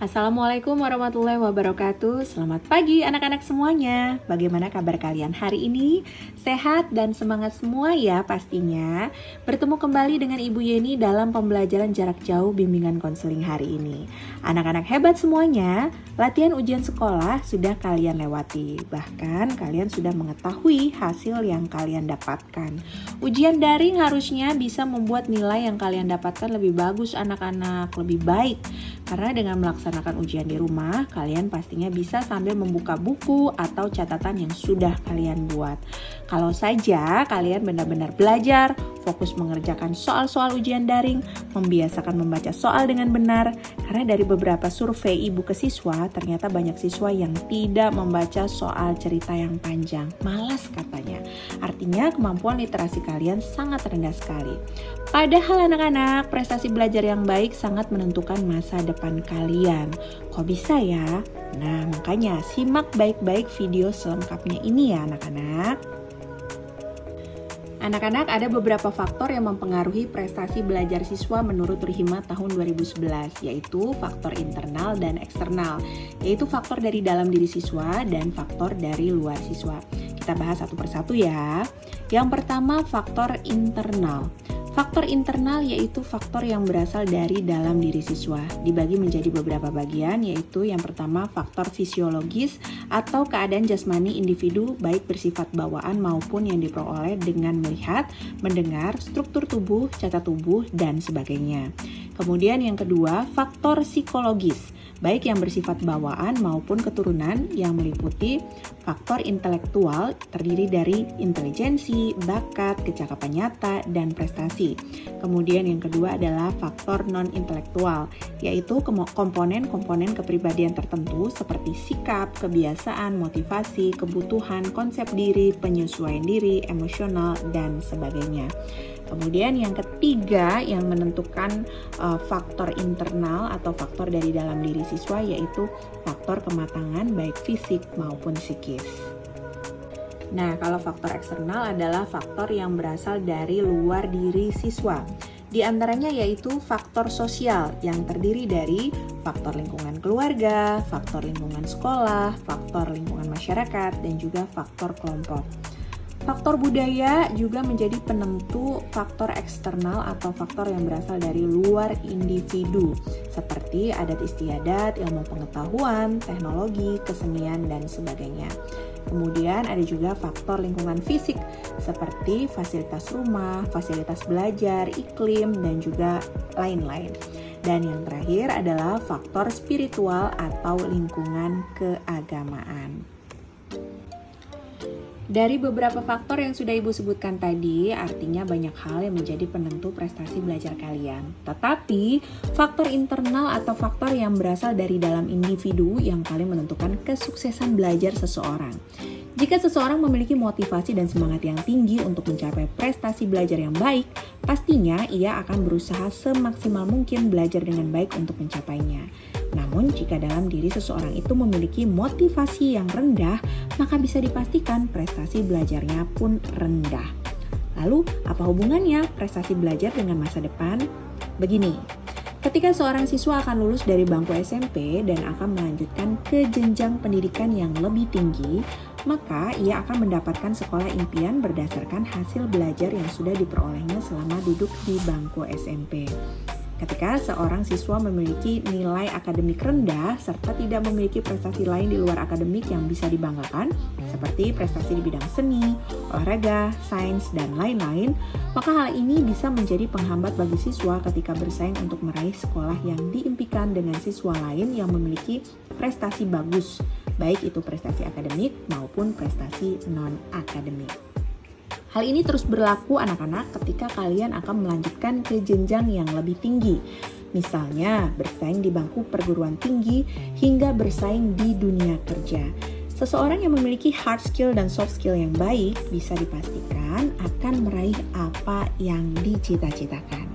Assalamualaikum warahmatullahi wabarakatuh. Selamat pagi anak-anak semuanya. Bagaimana kabar kalian hari ini? Sehat dan semangat semua ya pastinya. Bertemu kembali dengan Ibu Yeni dalam pembelajaran jarak jauh bimbingan konseling hari ini. Anak-anak hebat semuanya, latihan ujian sekolah sudah kalian lewati. Bahkan kalian sudah mengetahui hasil yang kalian dapatkan. Ujian daring harusnya bisa membuat nilai yang kalian dapatkan lebih bagus anak-anak, lebih baik. Karena dengan melaksanakan ujian di rumah, kalian pastinya bisa sambil membuka buku atau catatan yang sudah kalian buat. Kalau saja kalian benar-benar belajar, fokus mengerjakan soal-soal ujian daring, membiasakan membaca soal dengan benar, karena dari beberapa survei ibu ke siswa, ternyata banyak siswa yang tidak membaca soal cerita yang panjang. Malas katanya. Artinya kemampuan literasi kalian sangat rendah sekali. Padahal anak-anak, prestasi belajar yang baik sangat menentukan masa depan kalian. Kok bisa ya? Nah, makanya simak baik-baik video selengkapnya ini ya anak-anak. Anak-anak, ada beberapa faktor yang mempengaruhi prestasi belajar siswa menurut Rihima tahun 2011, yaitu faktor internal dan eksternal, yaitu faktor dari dalam diri siswa dan faktor dari luar siswa. Kita bahas satu persatu ya. Yang pertama, faktor internal. Faktor internal yaitu faktor yang berasal dari dalam diri siswa. Dibagi menjadi beberapa bagian, yaitu yang pertama faktor fisiologis atau keadaan jasmani individu baik bersifat bawaan maupun yang diperoleh dengan melihat, mendengar, struktur tubuh, cacat tubuh, dan sebagainya. Kemudian yang kedua, faktor psikologis, baik yang bersifat bawaan maupun keturunan yang meliputi faktor intelektual terdiri dari intelijensi, bakat, kecakapan nyata, dan prestasi. Kemudian yang kedua adalah faktor non-intelektual, yaitu komponen-komponen kepribadian tertentu seperti sikap, kebiasaan, motivasi, kebutuhan, konsep diri, penyesuaian diri, emosional, dan sebagainya. Kemudian yang ketiga yang menentukan faktor internal atau faktor dari dalam diri siswa yaitu faktor kematangan baik fisik maupun psikis. Nah, kalau faktor eksternal adalah faktor yang berasal dari luar diri siswa. Di antaranya yaitu faktor sosial yang terdiri dari faktor lingkungan keluarga, faktor lingkungan sekolah, faktor lingkungan masyarakat, dan juga faktor kelompok. Faktor budaya juga menjadi penentu faktor eksternal atau faktor yang berasal dari luar individu seperti adat istiadat, ilmu pengetahuan, teknologi, kesenian, dan sebagainya. Kemudian ada juga faktor lingkungan fisik seperti fasilitas rumah, fasilitas belajar, iklim, dan juga lain-lain. Dan yang terakhir adalah faktor spiritual atau lingkungan keagamaan. Dari beberapa faktor yang sudah Ibu sebutkan tadi, artinya banyak hal yang menjadi penentu prestasi belajar kalian. Tetapi, faktor internal atau faktor yang berasal dari dalam individu yang paling menentukan kesuksesan belajar seseorang. Jika seseorang memiliki motivasi dan semangat yang tinggi untuk mencapai prestasi belajar yang baik, pastinya ia akan berusaha semaksimal mungkin belajar dengan baik untuk mencapainya. Namun, jika dalam diri seseorang itu memiliki motivasi yang rendah, maka bisa dipastikan prestasi belajarnya pun rendah. Lalu, apa hubungannya prestasi belajar dengan masa depan? Begini, ketika seorang siswa akan lulus dari bangku SMP dan akan melanjutkan ke jenjang pendidikan yang lebih tinggi, maka ia akan mendapatkan sekolah impian berdasarkan hasil belajar yang sudah diperolehnya selama duduk di bangku SMP. Ketika seorang siswa memiliki nilai akademik rendah serta tidak memiliki prestasi lain di luar akademik yang bisa dibanggakan, seperti prestasi di bidang seni, olahraga, sains, dan lain-lain, maka hal ini bisa menjadi penghambat bagi siswa ketika bersaing untuk meraih sekolah yang diimpikan dengan siswa lain yang memiliki prestasi bagus, baik itu prestasi akademik maupun prestasi non-akademik. Hal ini terus berlaku anak-anak ketika kalian akan melanjutkan ke jenjang yang lebih tinggi. Misalnya bersaing di bangku perguruan tinggi hingga bersaing di dunia kerja. Seseorang yang memiliki hard skill dan soft skill yang baik bisa dipastikan akan meraih apa yang dicita-citakan.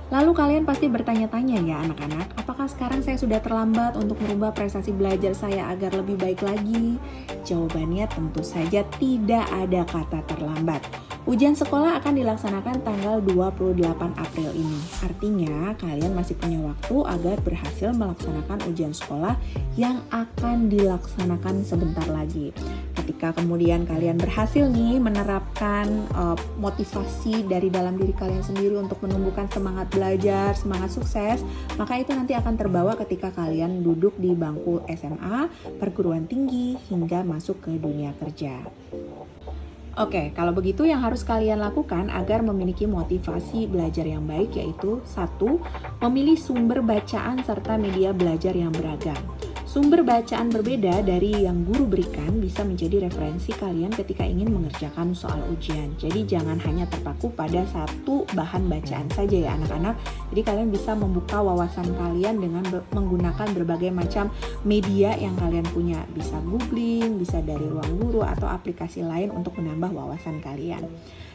Lalu kalian pasti bertanya-tanya ya anak-anak, apakah sekarang saya sudah terlambat untuk merubah prestasi belajar saya agar lebih baik lagi? Jawabannya tentu saja tidak ada kata terlambat. Ujian sekolah akan dilaksanakan tanggal 28 April ini. Artinya, kalian masih punya waktu agar berhasil melaksanakan ujian sekolah yang akan dilaksanakan sebentar lagi. Ketika kemudian kalian berhasil nih menerapkan motivasi dari dalam diri kalian sendiri untuk menumbuhkan semangat belajar, semangat sukses, maka itu nanti akan terbawa ketika kalian duduk di bangku SMA, perguruan tinggi, hingga masuk ke dunia kerja. Oke, kalau begitu yang harus kalian lakukan agar memiliki motivasi belajar yang baik yaitu 1. Memilih sumber bacaan serta media belajar yang beragam. Sumber bacaan berbeda dari yang guru berikan bisa menjadi referensi kalian ketika ingin mengerjakan soal ujian. Jadi jangan hanya terpaku pada satu bahan bacaan saja ya anak-anak. Jadi kalian bisa membuka wawasan kalian dengan menggunakan berbagai macam media yang kalian punya. Bisa googling, bisa dari ruang guru atau aplikasi lain untuk menambah wawasan kalian.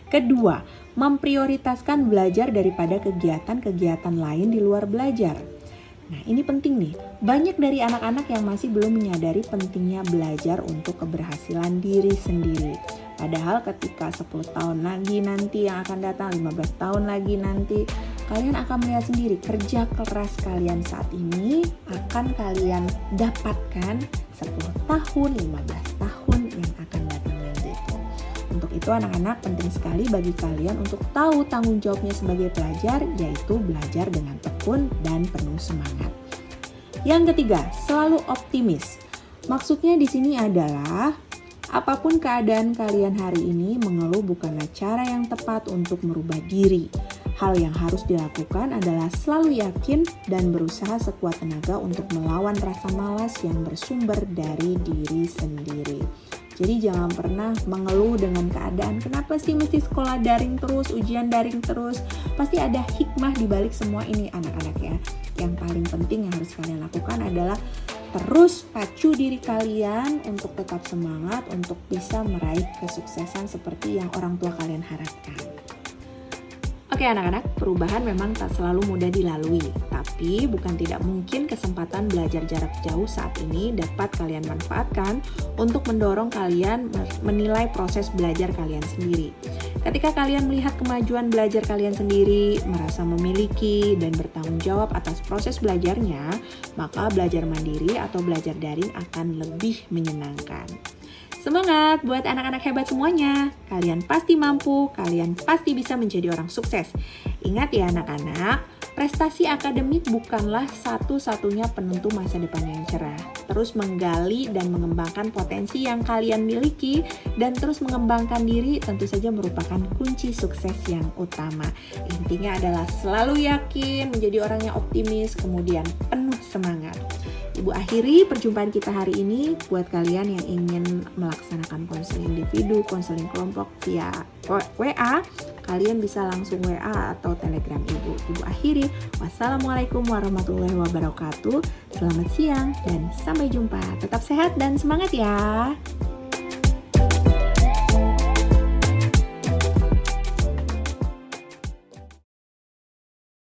Kedua, memprioritaskan belajar daripada kegiatan-kegiatan lain di luar belajar. Nah, ini penting nih. Banyak dari anak-anak yang masih belum menyadari pentingnya belajar untuk keberhasilan diri sendiri. Padahal ketika 10 tahun lagi nanti yang akan datang, 15 tahun lagi nanti, kalian akan melihat sendiri kerja keras kalian saat ini akan kalian dapatkan 10 tahun, 15 tahun yang akan datang nanti. Untuk itu anak-anak penting sekali bagi kalian untuk tahu tanggung jawabnya sebagai pelajar, yaitu belajar dengan tekun dan penuh semangat. Yang ketiga, selalu optimis. Maksudnya di sini adalah apapun keadaan kalian hari ini, mengeluh bukanlah cara yang tepat untuk merubah diri. Hal yang harus dilakukan adalah selalu yakin dan berusaha sekuat tenaga untuk melawan rasa malas yang bersumber dari diri sendiri. Jadi jangan pernah mengeluh dengan keadaan kenapa sih mesti sekolah daring terus, ujian daring terus. Pasti ada hikmah di balik semua ini anak-anak ya. Yang paling penting yang harus kalian lakukan adalah terus pacu diri kalian untuk tetap semangat untuk bisa meraih kesuksesan seperti yang orang tua kalian harapkan. Oke anak-anak, perubahan memang tak selalu mudah dilalui, tapi bukan tidak mungkin kesempatan belajar jarak jauh saat ini dapat kalian manfaatkan untuk mendorong kalian menilai proses belajar kalian sendiri. Ketika kalian melihat kemajuan belajar kalian sendiri, merasa memiliki dan bertanggung jawab atas proses belajarnya, maka belajar mandiri atau belajar daring akan lebih menyenangkan. Semangat buat anak-anak hebat semuanya. Kalian pasti mampu, kalian pasti bisa menjadi orang sukses. Ingat ya anak-anak, prestasi akademik bukanlah satu-satunya penentu masa depan yang cerah. Terus menggali dan mengembangkan potensi yang kalian miliki dan terus mengembangkan diri tentu saja merupakan kunci sukses yang utama. Intinya adalah selalu yakin, menjadi orang yang optimis, kemudian penuh semangat. Ibu akhiri perjumpaan kita hari ini. Buat kalian yang ingin melaksanakan konseling individu, konseling kelompok via WA, kalian bisa langsung WA atau Telegram Ibu. Ibu akhiri, wassalamualaikum warahmatullahi wabarakatuh. Selamat siang dan sampai jumpa. Tetap sehat dan semangat ya.